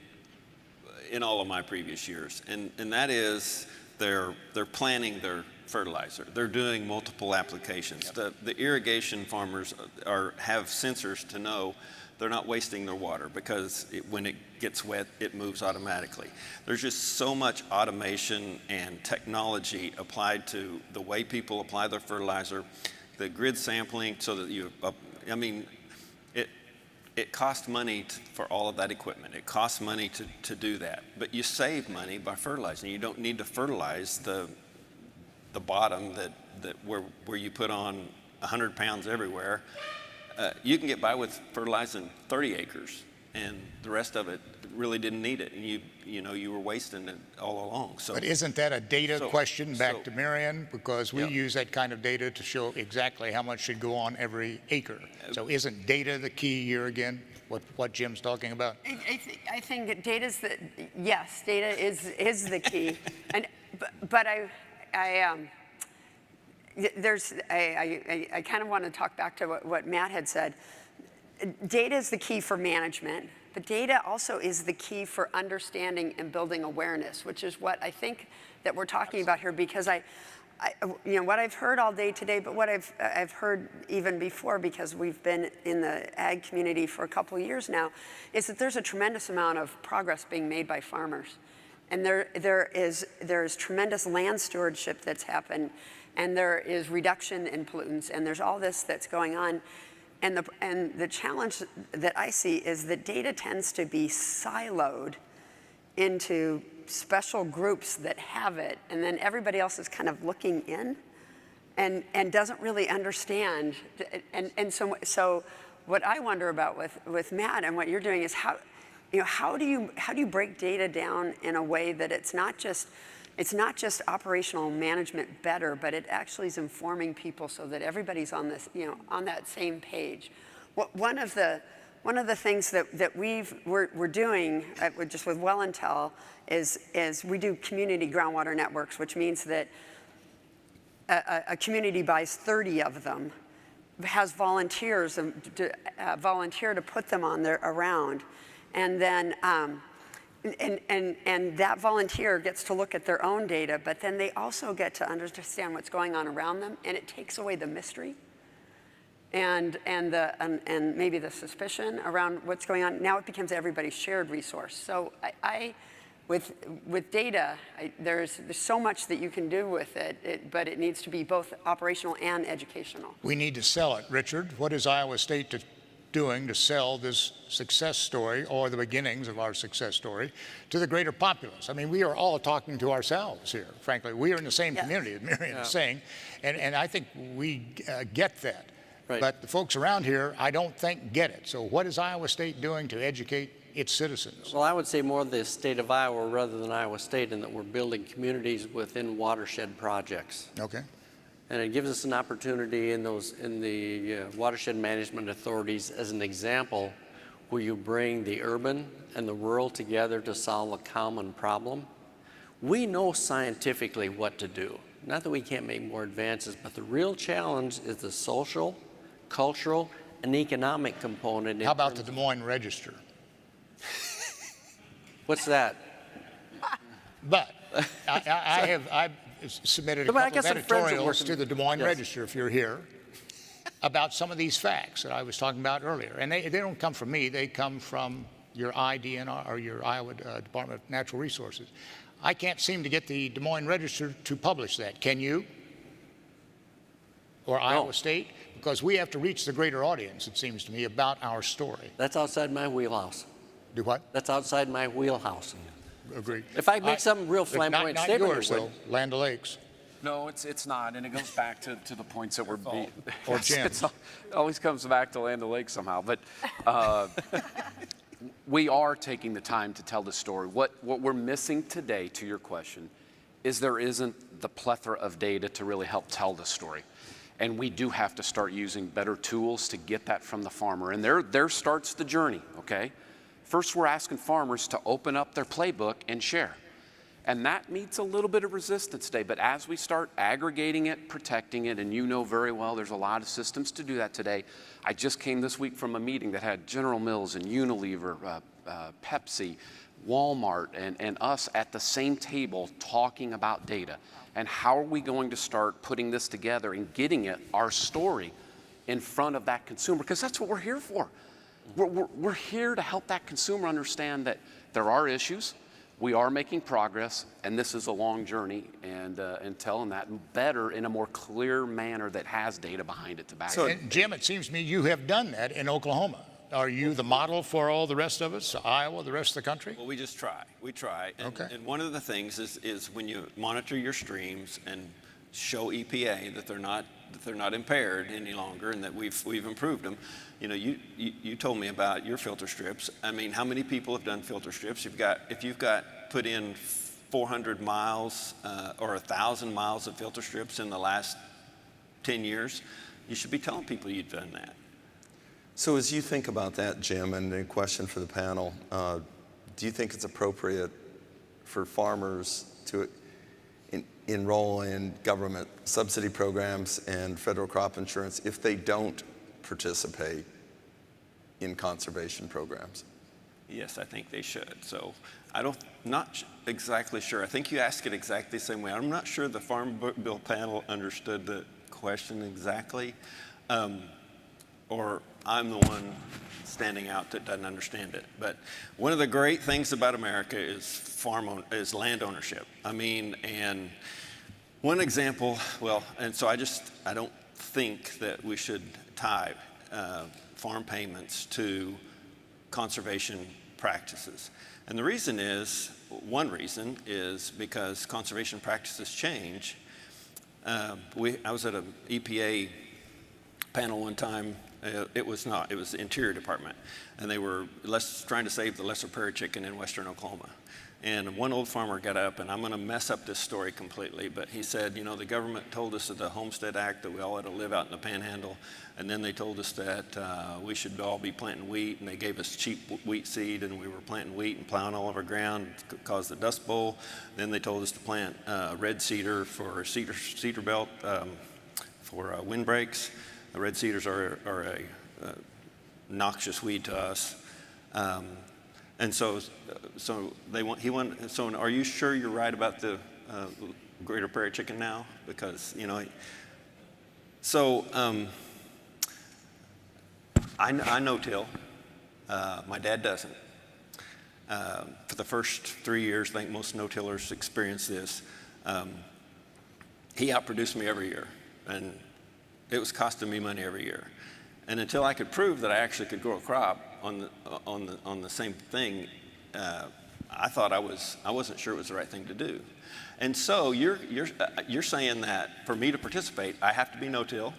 in all of my previous years, and that is they're planning their fertilizer. They're doing multiple applications. The irrigation farmers have sensors to know they're not wasting their water because when it gets wet, it moves automatically. There's just so much automation and technology applied to the way people apply their fertilizer, the grid sampling, so that it costs money for all of that equipment. It costs money to do that, but you save money by fertilizing. You don't need to fertilize the bottom where you put on 100 pounds everywhere. You can get by with fertilizing 30 acres, and the rest of it really didn't need it, and you were wasting it all along. So, but isn't that a data question back to Marian? Because we use that kind of data to show exactly how much should go on every acre. So isn't data the key here again? What Jim's talking about? I think data's yes, data is the key, but I kind of want to talk back to what Matt had said. Data is the key for management, but data also is the key for understanding and building awareness, which is what I think that we're talking about here. Because what I've heard all day today, but what I've heard even before, because we've been in the ag community for a couple of years now, is that there's a tremendous amount of progress being made by farmers, and there is tremendous land stewardship that's happened, and there is reduction in pollutants, and there's all this that's going on. And the challenge that I see is that data tends to be siloed into special groups that have it, and then everybody else is kind of looking in and doesn't really understand. And so what I wonder about with Matt and what you're doing is how do you break data down in a way that it's not just operational management better, but it actually is informing people so that everybody's on this, on that same page. One of the things that we're doing just with Wellntel is we do community groundwater networks, which means that a community buys 30 of them, has volunteers to volunteer to put them on there around, and then. And that volunteer gets to look at their own data, but then they also get to understand what's going on around them, and it takes away the mystery and maybe the suspicion around what's going on. Now it becomes everybody's shared resource. So with data, there's so much that you can do with it, but it needs to be both operational and educational. We need to sell it. Richard, what is Iowa State doing to sell this success story, or the beginnings of our success story, to the greater populace? I mean, we are all talking to ourselves here, frankly. We are in the same community, as Marian is saying, and I think we get that. Right. But the folks around here, I don't think get it. So what is Iowa State doing to educate its citizens? Well, I would say more the state of Iowa rather than Iowa State, in that we're building communities within watershed projects. Okay. And it gives us an opportunity in the watershed management authorities, as an example, where you bring the urban and the rural together to solve a common problem. We know scientifically what to do. Not that we can't make more advances, but the real challenge is the social, cultural, and economic component. How about the Des Moines Register? What's that? But I've submitted a couple of editorials to the Des Moines Register, if you're here, about some of these facts that I was talking about earlier. And they don't come from me. They come from your IDNR, or your Iowa Department of Natural Resources. I can't seem to get the Des Moines Register to publish that. Can you? Or Iowa State? Because we have to reach the greater audience, it seems to me, about our story. That's outside my wheelhouse. Do what? That's outside my wheelhouse. Agreed. If I make some real flamboyant statement, not yours, though. Land O'Lakes. No, it's not, and it goes back to the points that we're being. Or Jim. It always comes back to Land O'Lakes somehow, but we are taking the time to tell the story. What we're missing today, to your question, is there isn't the plethora of data to really help tell the story. And we do have to start using better tools to get that from the farmer. And there starts the journey, okay? First, we're asking farmers to open up their playbook and share. And that meets a little bit of resistance today. But as we start aggregating it, protecting it, and you know very well there's a lot of systems to do that today. I just came this week from a meeting that had General Mills and Unilever, Pepsi, Walmart and us at the same table talking about data. And how are we going to start putting this together and getting it, our story, in front of that consumer? Because that's what we're here for. We're here to help that consumer understand that there are issues, we are making progress, and this is a long journey, and telling that better in a more clear manner that has data behind it to back it. And Jim, it seems to me you have done that in Oklahoma. Are you the model for all the rest of us, Iowa, the rest of the country? Well, we just try. We try. And, Okay. and one of the things is when you monitor your streams and show EPA that they're not impaired any longer and that we've improved them. You know, you told me about your filter strips. I mean, how many people have done filter strips? If you've got put in 400 miles or 1,000 miles of filter strips in the last 10 years, you should be telling people you've done that. So as you think about that, Jim, and a question for the panel, do you think it's appropriate for farmers to enroll in government subsidy programs and federal crop insurance if they don't participate in conservation programs? Yes, I think they should. So not exactly sure. I think you asked it exactly the same way. I'm not sure the Farm Bill panel understood the question exactly, or I'm the one standing out that doesn't understand it. But one of the great things about America is land ownership. I mean, and one example, and so I don't think that we should tie farm payments to conservation practices. And the reason is, one reason is because conservation practices change. I was at an EPA panel one time. It was the Interior Department, and they were trying to save the lesser prairie chicken in western Oklahoma. And one old farmer got up, and I'm going to mess up this story completely, but he said, you know, the government told us of the Homestead Act that we all had to live out in the panhandle, and then they told us that we should all be planting wheat, and they gave us cheap wheat seed, and we were planting wheat and plowing all over ground, caused the Dust Bowl. Then they told us to plant red cedar for cedar belt for windbreaks. The red cedars are a noxious weed to us. And so are you sure you're right about the greater prairie chicken now? Because, you know, I no-till. My dad doesn't. For the first 3 years, I think most no-tillers experience this. He outproduced me every year, and it was costing me money every year. And until I could prove that I actually could grow a crop on the same thing, I thought I wasn't sure it was the right thing to do. And so you're saying that for me to participate, I have to be no-till,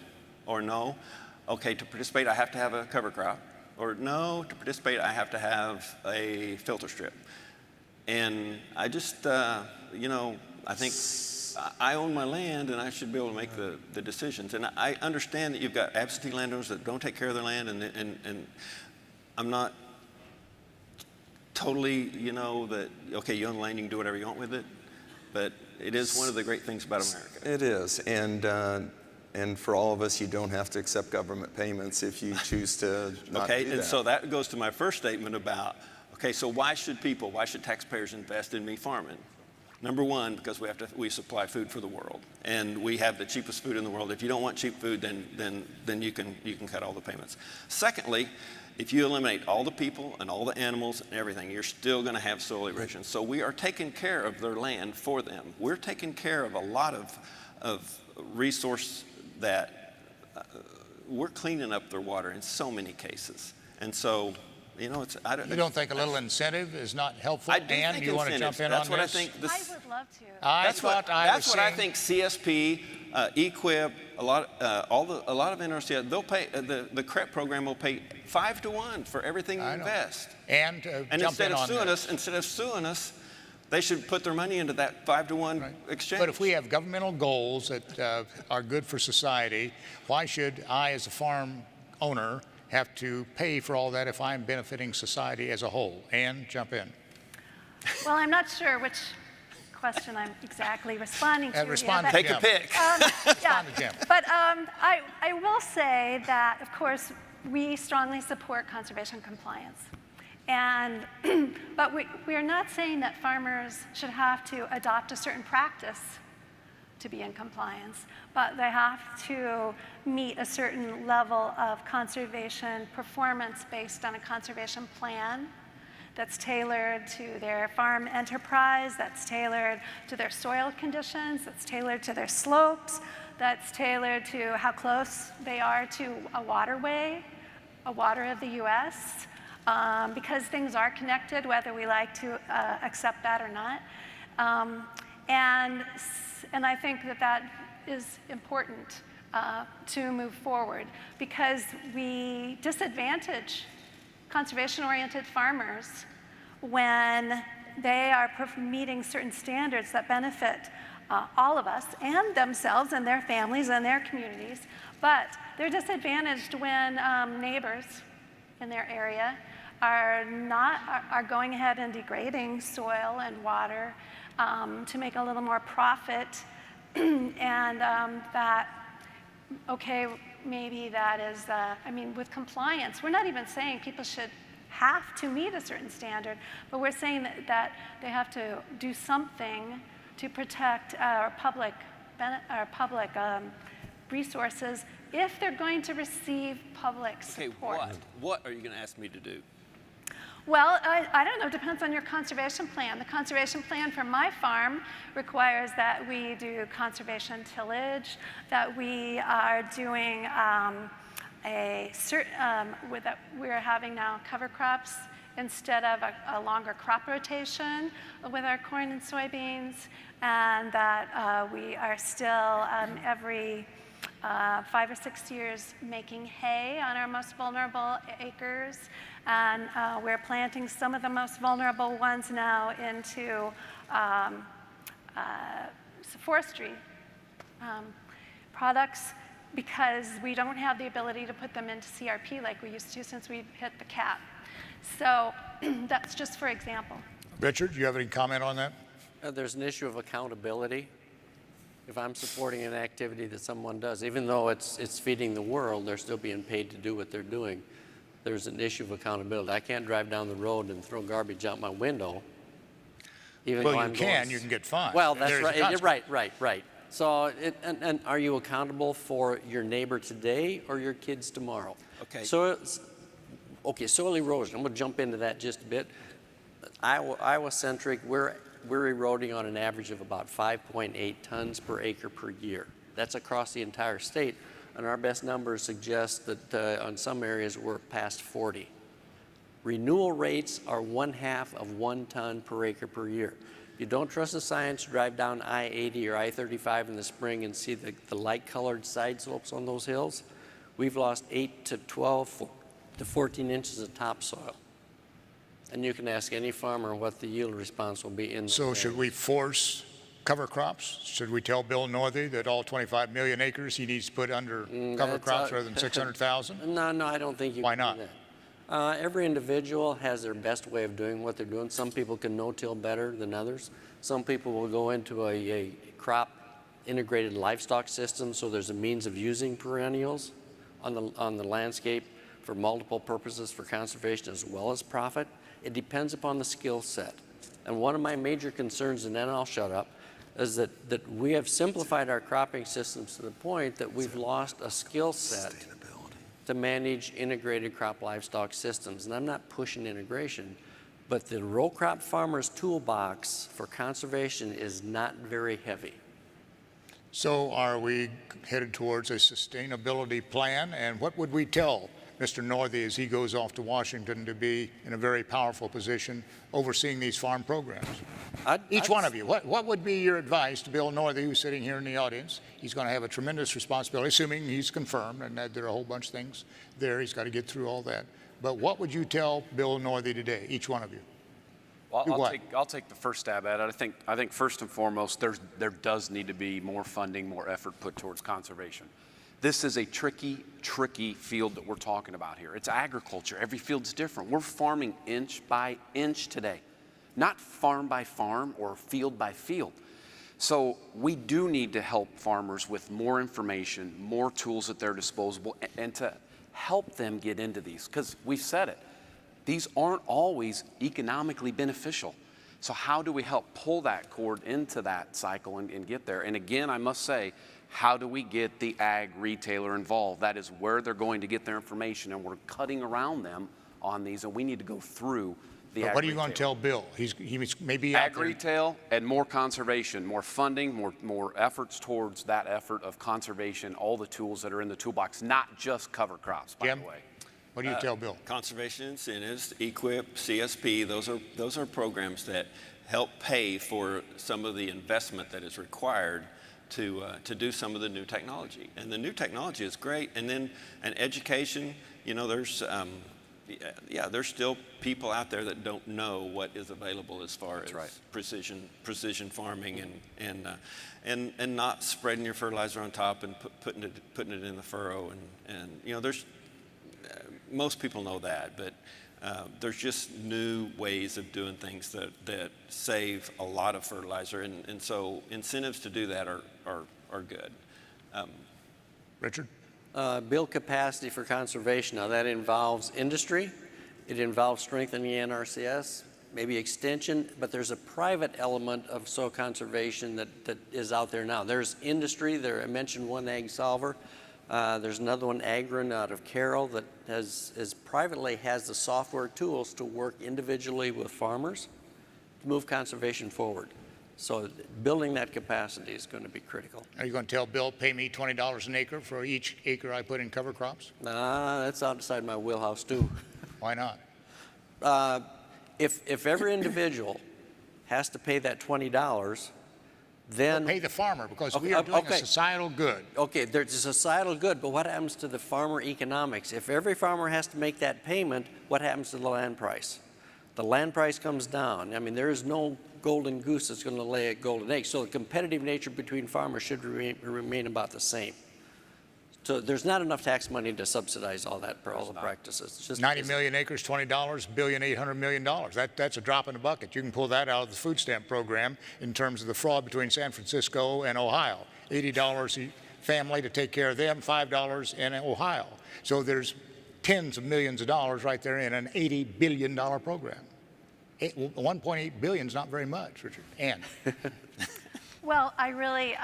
or no? Okay, to participate, I have to have a cover crop, or no, to participate, I have to have a filter strip. And I just, you know, I think I own my land, and I should be able to make the decisions. And I understand that you've got absentee landowners that don't take care of their land, and I'm not totally, you know, that, okay, you own land, you can do whatever you want with it, but it is one of the great things about America. It is, and for all of us, you don't have to accept government payments if you choose to not do that. And so that goes to my first statement about, okay, so why should taxpayers invest in me farming? Number one, because we supply food for the world, and we have the cheapest food in the world. If you don't want cheap food, then you can cut all the payments. Secondly, if you eliminate all the people and all the animals and everything, you're still going to have soil erosion. So we are taking care of their land for them. We're taking care of a lot of resource that we're cleaning up their water in so many cases. And so, you know, You don't think a little incentive is not helpful? I do and think you want to jump in that's on what this? I think. I would love to. That's what I think. CSP, EQIP, a lot of NRCS, they'll pay. The CREP program will pay 5 to 1 for everything you invest. And instead of suing us, they should put their money into that 5 to 1 exchange. But if we have governmental goals that are good for society, why should I, as a farm owner, have to pay for all that if I'm benefiting society as a whole? Ann, jump in. Well, I'm not sure which question I'm exactly responding to. Respond here, to Take a pick. Respond to Jim. But I will say that, of course, we strongly support conservation compliance. And, but we are not saying that farmers should have to adopt a certain practice to be in compliance, but they have to meet a certain level of conservation performance based on a conservation plan that's tailored to their farm enterprise, that's tailored to their soil conditions, that's tailored to their slopes, that's tailored to how close they are to a waterway, a water of the US, because things are connected, whether we like to accept that or not. And I think that that is important to move forward, because we disadvantage conservation-oriented farmers when they are meeting certain standards that benefit all of us and themselves and their families and their communities, but they're disadvantaged when neighbors in their area are going ahead and degrading soil and water to make a little more profit, and that, okay, maybe that is, I mean, with compliance, we're not even saying people should have to meet a certain standard, but we're saying that they have to do something to protect our public resources if they're going to receive public support. Okay, what are you going to ask me to do? Well, I don't know, it depends on your conservation plan. The conservation plan for my farm requires that we do conservation tillage, that we are doing we're having now cover crops instead of a longer crop rotation with our corn and soybeans, and that we are still every 5 or 6 years making hay on our most vulnerable acres, and we're planting some of the most vulnerable ones now into forestry products, because we don't have the ability to put them into CRP like we used to since we hit the cap. So that's just for example. Richard, do you have any comment on that? There's an issue of accountability. If I'm supporting an activity that someone does, even though it's feeding the world, they're still being paid to do what they're doing. There's an issue of accountability. I can't drive down the road and throw garbage out my window. Even though Well, you can get fined. Well, that's There's a right. consequence. Right. So, and are you accountable for your neighbor today or your kids tomorrow? Okay. So, soil erosion. I'm going to jump into that just a bit. Iowa-centric, we're eroding on an average of about 5.8 tons per acre per year. That's across the entire state, and our best numbers suggest that on some areas we're past 40. Renewal rates are 1/2 of 1 ton per acre per year. If you don't trust the science, drive down I-80 or I-35 in the spring and see the light-colored side slopes on those hills. We've lost 8 to 12 to 14 inches of topsoil. And you can ask any farmer what the yield response will be in those So should areas. we force cover crops? Should we tell Bill Northey that all 25 million acres he needs to put under cover crops rather than 600,000? No, I don't think you Why can not? do that. Every individual has their best way of doing what they're doing. Some people can no-till better than others. Some people will go into a crop integrated livestock system, so there's a means of using perennials on the landscape for multiple purposes, for conservation as well as profit. It depends upon the skill set. And one of my major concerns, and then I'll shut up, is that we have simplified our cropping systems to the point that we've lost a skill set to manage integrated crop livestock systems. And I'm not pushing integration, but the row crop farmer's toolbox for conservation is not very heavy. So are we headed towards a sustainability plan? And what would we tell Mr. Northey as he goes off to Washington to be in a very powerful position overseeing these farm programs? Each one of you, what would be your advice to Bill Northey, who's sitting here in the audience? He's going to have a tremendous responsibility, assuming he's confirmed, and that there are a whole bunch of things there. He's got to get through all that. But what would you tell Bill Northey today, each one of you? Well, I'll take the first stab at it. I think first and foremost, there does need to be more funding, more effort put towards conservation. This is a tricky field that we're talking about here. It's agriculture. Every field's different. We're farming inch by inch today, not farm by farm or field by field. So we do need to help farmers with more information, more tools at their disposal, and to help them get into these, because we've said it. these aren't always economically beneficial. So how do we help pull that cord into that cycle and get there? And again, I must say, how do we get the ag retailer involved? That is where they're going to get their information, and we're cutting around them on these, and we need to go through the ag What are you retailer. going to tell Bill? He may be out Ag there. retail and more conservation, more funding, more efforts towards that effort of conservation, all the tools that are in the toolbox, not just cover crops, by Jim? the way. What do you tell Bill? Conservation incentives, EQIP, CSP, those are programs that help pay for some of the investment that is required to do some of the new technology. And the new technology is great. And then education, you know, there's still people out there that don't know what is available as far as precision farming and not spreading your fertilizer on top and putting it in the furrow. And you know, there's most people know that, but there's just new ways of doing things that save a lot of fertilizer, and so incentives to do that are good. Richard? Build capacity for conservation. Now that involves industry, it involves strengthening NRCS, maybe extension, but there's a private element of soil conservation that is out there now. There's industry, I mentioned one ag solver. There's another one, Agrin, out of Carroll, that privately has the software tools to work individually with farmers to move conservation forward. So building that capacity is going to be critical. Are you going to tell Bill, pay me $20 an acre for each acre I put in cover crops? Nah, that's outside my wheelhouse too. Why not? If every individual has to pay that $20, then Pay the farmer, because we are doing a societal good. Okay, there's a societal good, but what happens to the farmer economics? If every farmer has to make that payment, what happens to the land price? The land price comes down. I mean, there is no golden goose that's going to lay a golden egg. So the competitive nature between farmers should remain about the same. So there's not enough tax money to subsidize all that for all the practices. It's just 90 million acres, $20, $1.8 billion. That's a drop in the bucket. You can pull that out of the food stamp program in terms of the fraud between San Francisco and Ohio. $80 a family to take care of them, $5 in Ohio. So there's tens of millions of dollars right there in an $80 billion program. 1.8 billion is not very much, Richard. Ann. Well, I really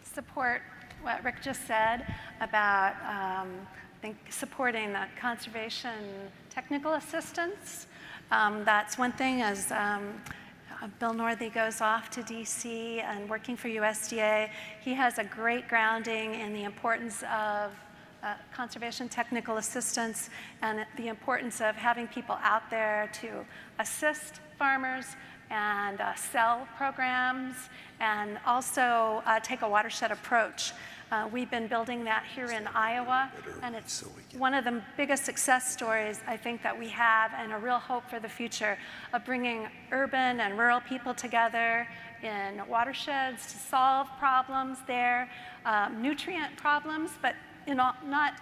support what Rick just said about I think supporting that conservation technical assistance. That's one thing. As Bill Northey goes off to DC and working for USDA, he has a great grounding in the importance of conservation technical assistance and the importance of having people out there to assist farmers and sell programs, and also take a watershed approach. We've been building that here in Iowa, and it's one of the biggest success stories I think that we have, and a real hope for the future of bringing urban and rural people together in watersheds to solve problems there, nutrient problems, but not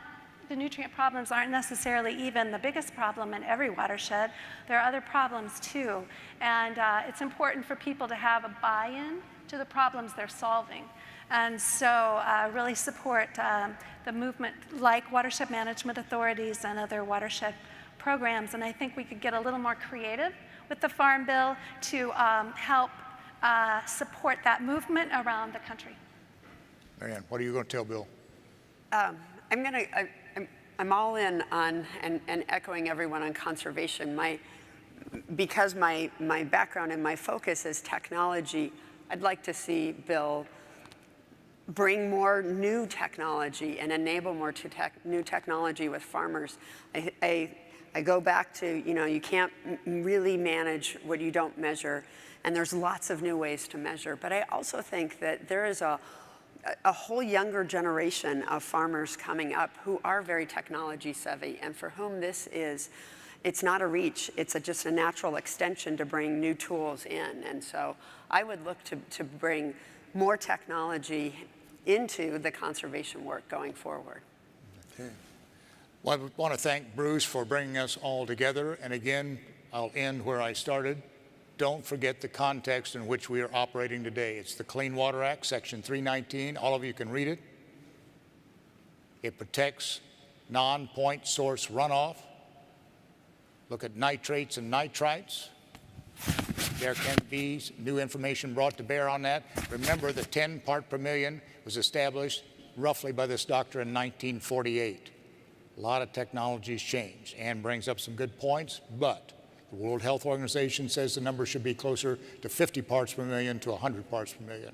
the nutrient problems aren't necessarily even the biggest problem in every watershed. There are other problems too, and it's important for people to have a buy-in to the problems they're solving. And so really support the movement like watershed management authorities and other watershed programs. And I think we could get a little more creative with the Farm Bill to help support that movement around the country. Marian, what are you going to tell Bill? I'm all in on and echoing everyone on conservation. Because my background and my focus is technology, I'd like to see Bill bring more new technology and enable more new technology with farmers. I go back to, you can't really manage what you don't measure, and there's lots of new ways to measure. But I also think that there is a whole younger generation of farmers coming up who are very technology savvy, and for whom it's not a reach, it's just a natural extension to bring new tools in. And so I would look to bring more technology into the conservation work going forward. Okay. Well, I want to thank Bruce for bringing us all together. And again, I'll end where I started. Don't forget the context in which we are operating today. It's the Clean Water Act, Section 319. All of you can read it. It protects non-point source runoff. look at nitrates and nitrites. There can be new information brought to bear on that. Remember, the 10 part per million was established roughly by this doctor in 1948. A lot of technologies changed. Ann brings up some good points, but the World Health Organization says the number should be closer to 50 parts per million to 100 parts per million.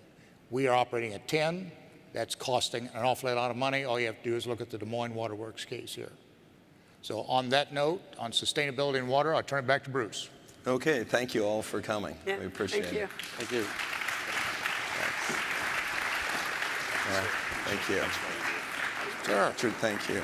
We are operating at 10. That's costing an awful lot of money. All you have to do is look at the Des Moines Water Works case here. So on that note, on sustainability and water, I'll turn it back to Bruce. Okay, thank you all for coming. Yeah, We appreciate thank you. it. Thank you. Thank you. Sure. Richard, thank you.